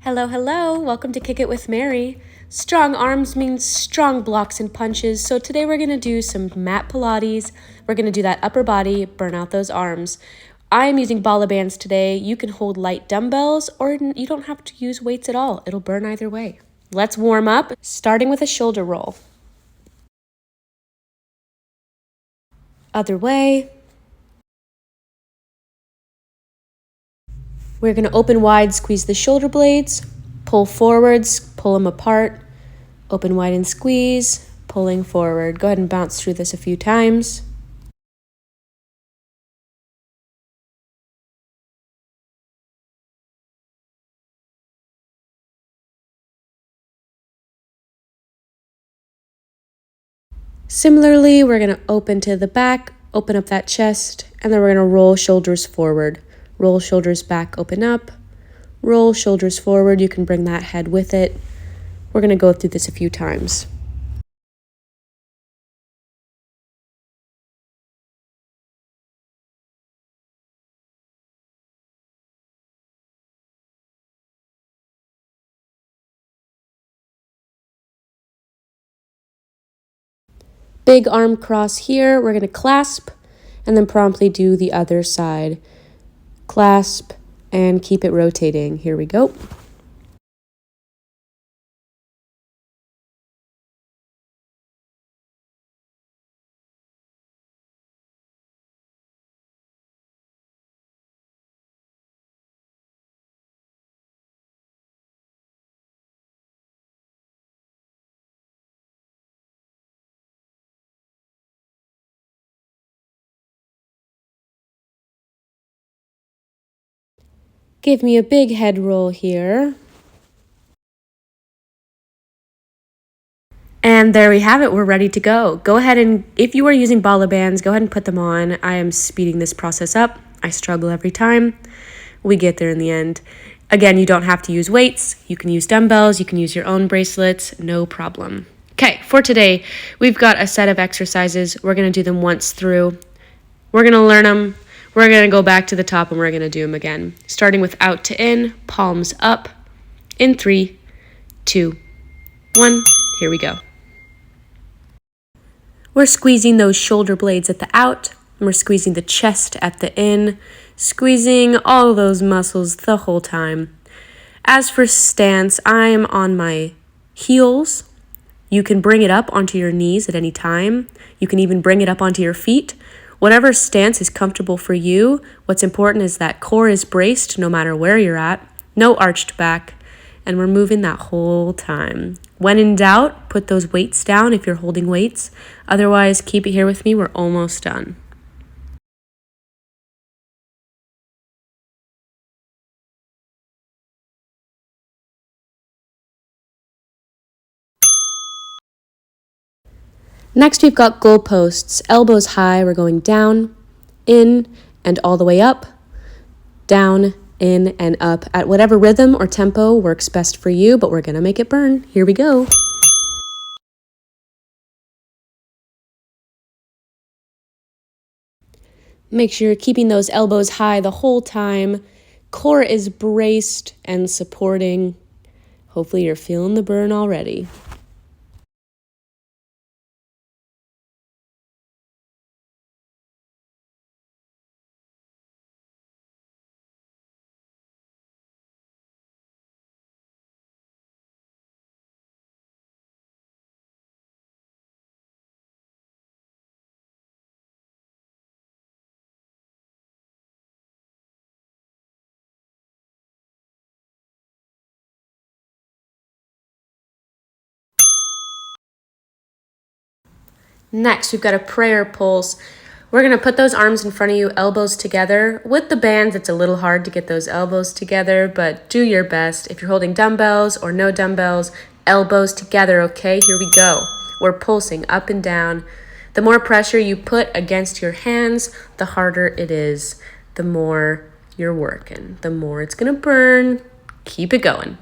Hello, hello. Welcome to Kick It with Mary. Strong arms means strong blocks and punches. So today we're going to do some mat Pilates. We're going to do that upper body, burn out those arms. I'm using Bala bands today. You can hold light dumbbells or you don't have to use weights at all. It'll burn either way. Let's warm up, starting with a shoulder roll. Other way. We're going to open wide, squeeze the shoulder blades, pull forwards, pull them apart, open wide and squeeze, pulling forward. Go ahead and bounce through this a few times. Similarly, we're going to open to the back, open up that chest, and then we're going to roll shoulders forward. Roll shoulders back, open up. Roll shoulders forward. You can bring that head with it. We're going to go through this a few times. Big arm cross here. We're going to clasp and then promptly do the other side. Clasp and keep it rotating. Here we go. Give me a big head roll here. And there we have it. We're ready to go. Go ahead and, if you are using Bala bands, go ahead and put them on. I am speeding this process up. I struggle every time. We get there in the end. Again, you don't have to use weights. You can use dumbbells. You can use your own bracelets. No problem. Okay, for today, we've got a set of exercises. We're going to do them once through. We're going to learn them. We're going to go back to the top and we're going to do them again. Starting with out to in, palms up. In 3, 2, 1. Here we go. We're squeezing those shoulder blades at the out, and we're squeezing the chest at the in, squeezing all those muscles the whole time. As for stance, I'm on my heels. You can bring it up onto your knees at any time. You can even bring it up onto your feet. Whatever stance is comfortable for you, what's important is that core is braced no matter where you're at, no arched back, and we're moving that whole time. When in doubt, put those weights down if you're holding weights. Otherwise, keep it here with me. We're almost done. Next, we've got goalposts. Elbows high, we're going down, in, and all the way up, down, in, and up at whatever rhythm or tempo works best for you, but we're gonna make it burn. Here we go. Make sure you're keeping those elbows high the whole time. Core is braced and supporting. Hopefully you're feeling the burn already. Next, we've got a prayer pulse. We're going to put those arms in front of you, elbows together. With the bands, it's a little hard to get those elbows together, but do your best. If you're holding dumbbells or no dumbbells, elbows together, okay? Here we go. We're pulsing up and down. The more pressure you put against your hands, the harder it is. The more you're working, the more it's going to burn. Keep it going.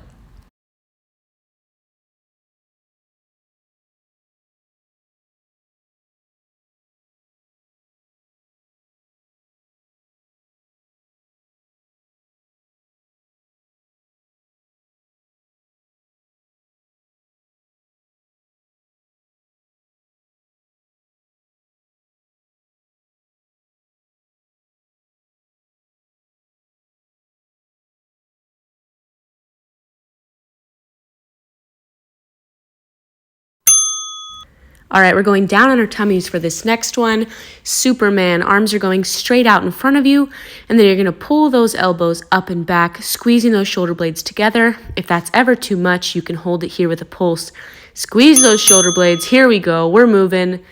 All right, we're going down on our tummies for this next one. Superman, arms are going straight out in front of you, and then you're gonna pull those elbows up and back, squeezing those shoulder blades together. If that's ever too much, you can hold it here with a pulse. Squeeze those shoulder blades. Here we go, we're moving,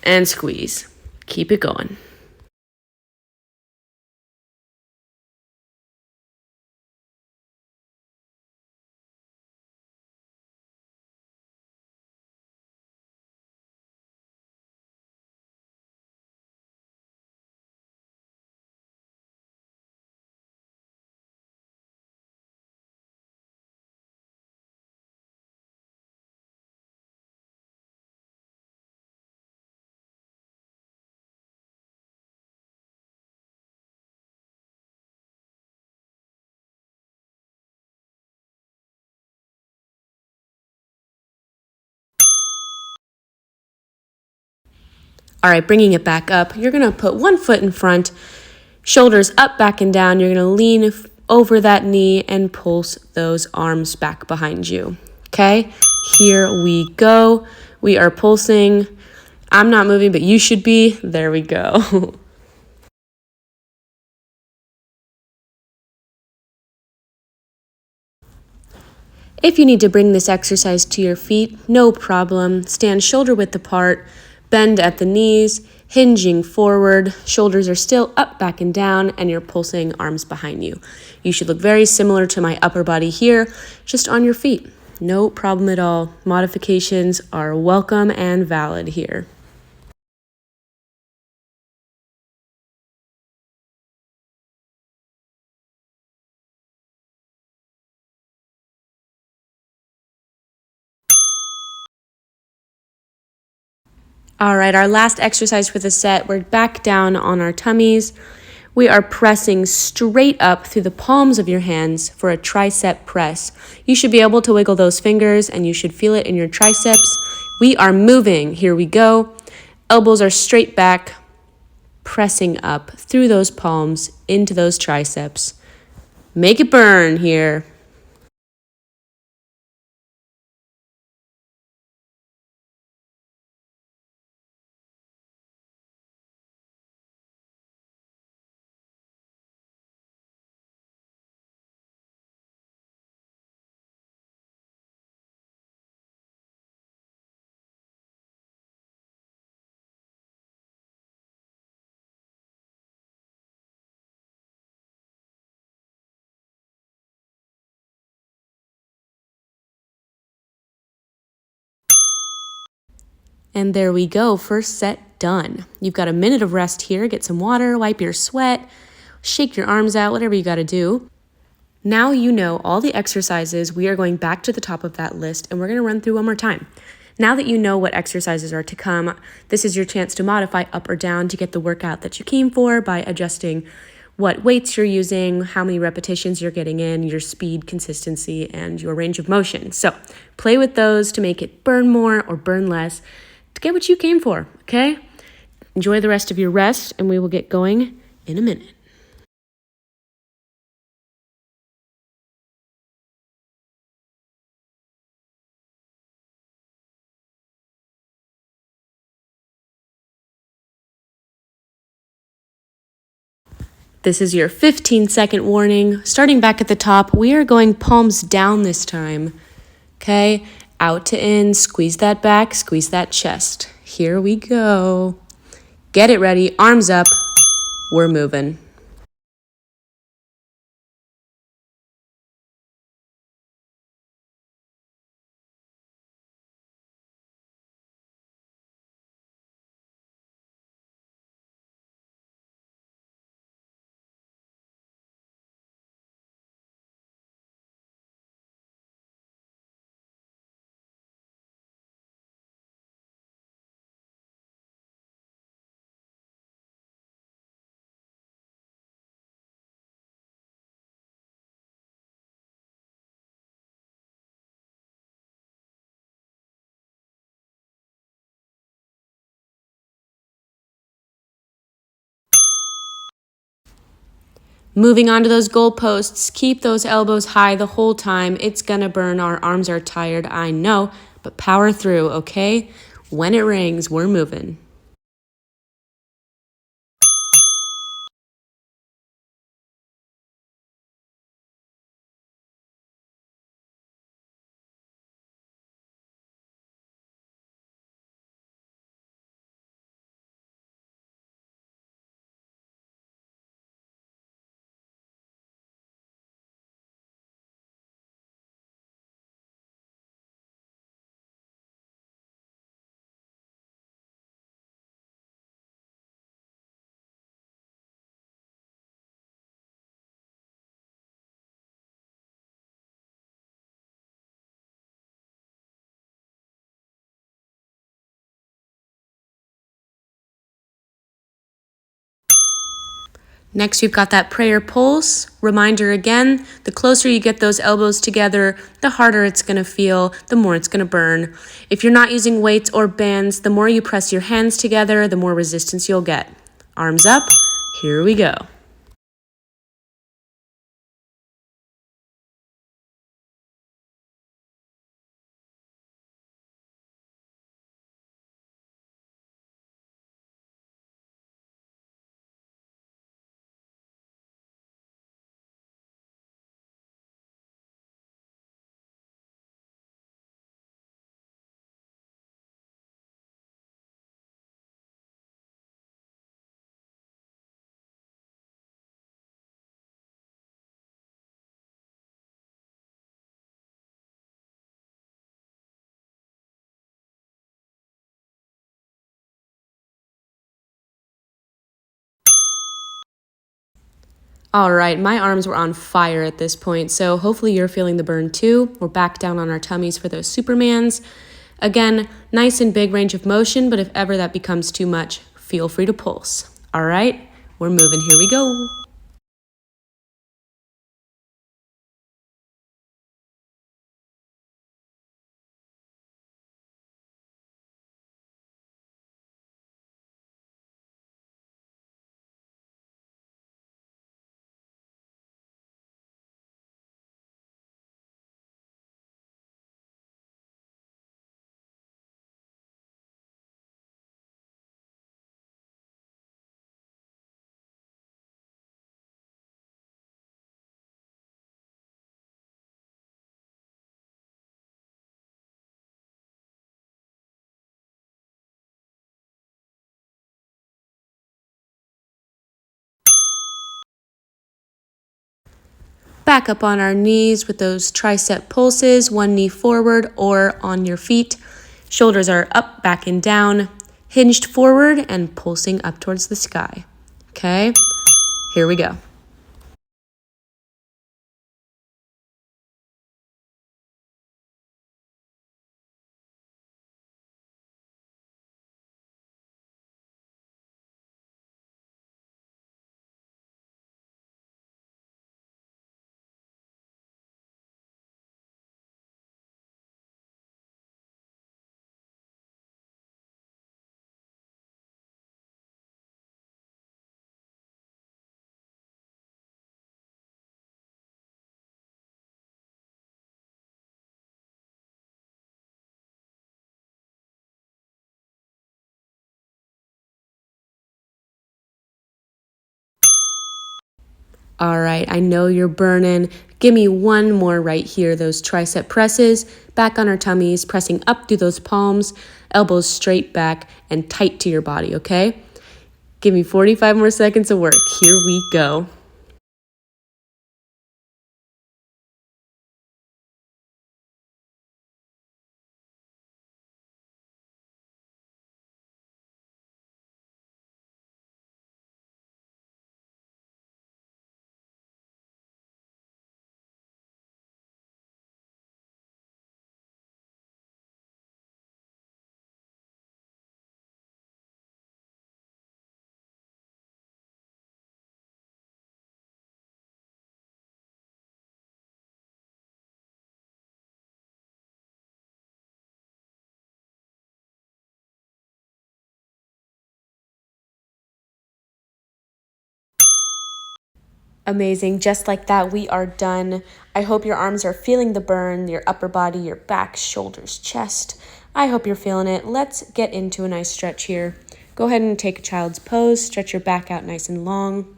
and squeeze. Keep it going. All right, bringing it back up, you're gonna put one foot in front, shoulders up, back, and down. You're gonna lean over that knee and pulse those arms back behind you. Okay, here we go. We are pulsing. I'm not moving, but you should be. There we go. If you need to bring this exercise to your feet, no problem. Stand shoulder width apart, bend at the knees, hinging forward. Shoulders are still up, back, and down, and you're pulsing arms behind you. You should look very similar to my upper body here, just on your feet. No problem at all. Modifications are welcome and valid here. All right, our last exercise for the set, we're back down on our tummies. We are pressing straight up through the palms of your hands for a tricep press. You should be able to wiggle those fingers and you should feel it in your triceps. We are moving. Here we go. Elbows are straight back, pressing up through those palms into those triceps. Make it burn here. And there we go, first set done. You've got a minute of rest here. Get some water, wipe your sweat, shake your arms out, whatever you gotta do. Now you know all the exercises. We are going back to the top of that list and we're gonna run through one more time. Now that you know what exercises are to come, this is your chance to modify up or down to get the workout that you came for by adjusting what weights you're using, how many repetitions you're getting in, your speed, consistency, and your range of motion. So play with those to make it burn more or burn less to get what you came for, okay? Enjoy the rest of your rest and we will get going in a minute. This is your 15-second warning. Starting back at the top, we are going palms down this time. Okay, out to in, squeeze that back, squeeze that chest. Here we go. Get it ready, arms up, we're moving. Moving on to those goalposts, keep those elbows high the whole time. It's gonna burn, our arms are tired, I know, but power through, okay? When it rings, we're moving. Next, we've got that prayer pulse. Reminder again, the closer you get those elbows together, the harder it's going to feel, the more it's going to burn. If you're not using weights or bands, the more you press your hands together, the more resistance you'll get. Arms up, here we go. All right, my arms were on fire at this point, so hopefully you're feeling the burn too. We're back down on our tummies for those Supermans. Again, nice and big range of motion, but if ever that becomes too much, feel free to pulse. All right, we're moving. Here we go. Back up on our knees with those tricep pulses, one knee forward or on your feet. Shoulders are up, back and down, hinged forward and pulsing up towards the sky. Okay, here we go. All right, I know you're burning. Give me one more right here, those tricep presses. Back on our tummies, pressing up through those palms, elbows straight back and tight to your body, okay? Give me 45 more seconds of work. Here we go. Amazing. Just like that, we are done. I hope your arms are feeling the burn, your upper body, your back, shoulders, chest. I hope you're feeling it. Let's get into a nice stretch here. Go ahead and take a child's pose. Stretch your back out nice and long.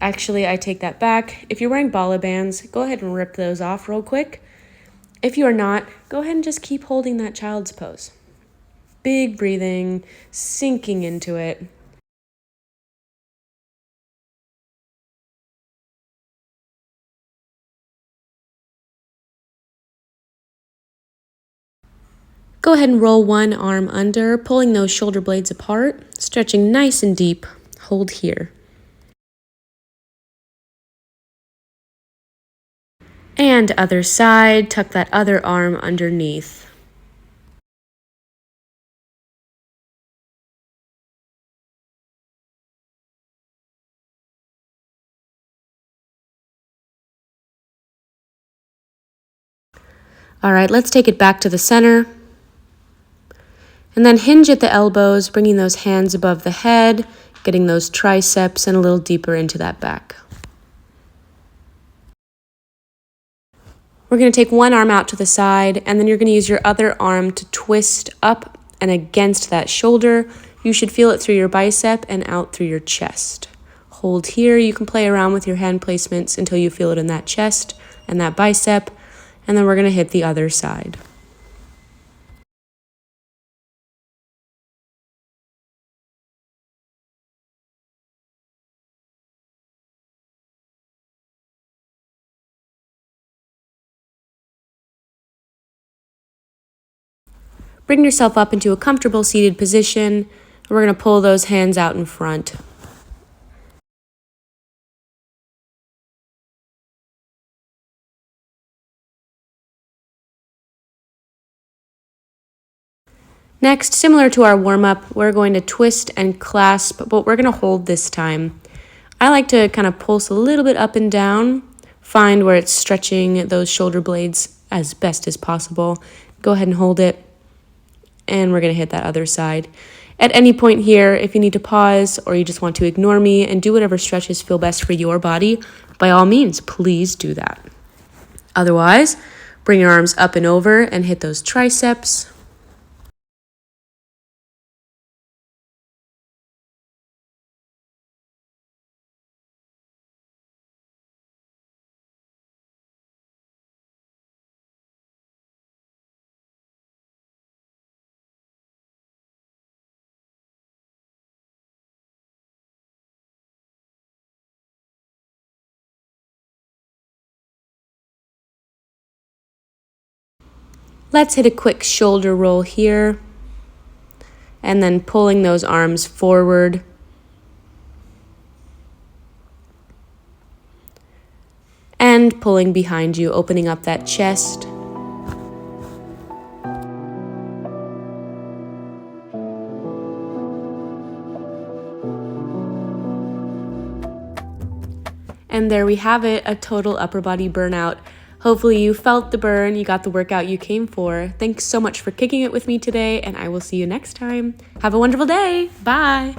Actually, I take that back. If you're wearing Bala bands, go ahead and rip those off real quick. If you are not, go ahead and just keep holding that child's pose. Big breathing, sinking into it. Go ahead and roll one arm under, pulling those shoulder blades apart, stretching nice and deep. Hold here. And other side, tuck that other arm underneath. All right, let's take it back to the center. And then hinge at the elbows, bringing those hands above the head, getting those triceps and a little deeper into that back. We're going to take one arm out to the side, and then you're going to use your other arm to twist up and against that shoulder. You should feel it through your bicep and out through your chest. Hold here. You can play around with your hand placements until you feel it in that chest and that bicep, and then we're going to hit the other side. Bring yourself up into a comfortable seated position. We're going to pull those hands out in front. Next, similar to our warm-up, we're going to twist and clasp, but we're going to hold this time. I like to kind of pulse a little bit up and down, find where it's stretching those shoulder blades as best as possible. Go ahead and hold it, and we're going to hit that other side. At any point here, if you need to pause or you just want to ignore me and do whatever stretches feel best for your body, by all means, please do that. Otherwise, bring your arms up and over and hit those triceps. Let's hit a quick shoulder roll here, and then pulling those arms forward. And pulling behind you, opening up that chest. And there we have it, a total upper body burnout. Hopefully you felt the burn, you got the workout you came for. Thanks so much for kicking it with me today, and I will see you next time. Have a wonderful day. Bye.